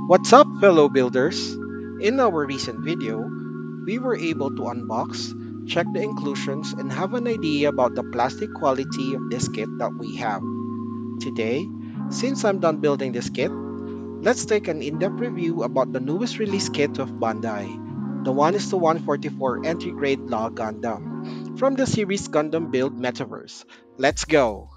What's up, fellow builders? In our recent video, we were able to unbox, check the inclusions, and have an idea about the plastic quality of this kit that we have. Today, since I'm done building this kit, let's take an in-depth review about the newest release kit of Bandai, the 1:144 entry-grade Lah Gundam, from the series Gundam Build Metaverse. Let's go!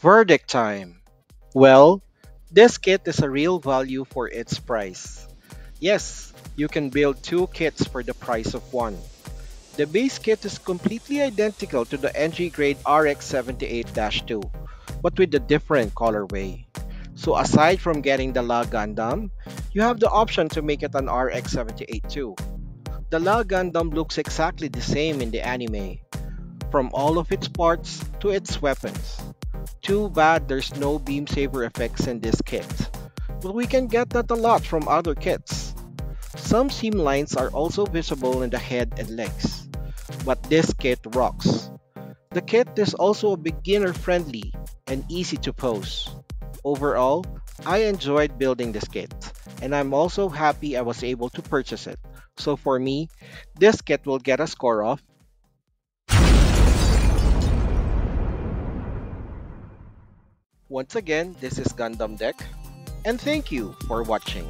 Verdict time. Well, this kit is a real value for its price. Yes, you can build two kits for the price of one. The base kit is completely identical to the entry-grade RX-78-2, but with a different colorway. So aside from getting the Lah Gundam, you have the option to make it an RX-78 too. The Lah Gundam looks exactly the same in the anime, from all of its parts to its weapons. Too bad there's no beam saber effects in this kit, but we can get that a lot from other kits. Some seam lines are also visible in the head and legs, but this kit rocks. The kit is also beginner friendly and easy to pose. Overall, I enjoyed building this kit, and I'm also happy I was able to purchase it. So for me, this kit will get a score of. Once again, this is Gundamdek, and thank you for watching.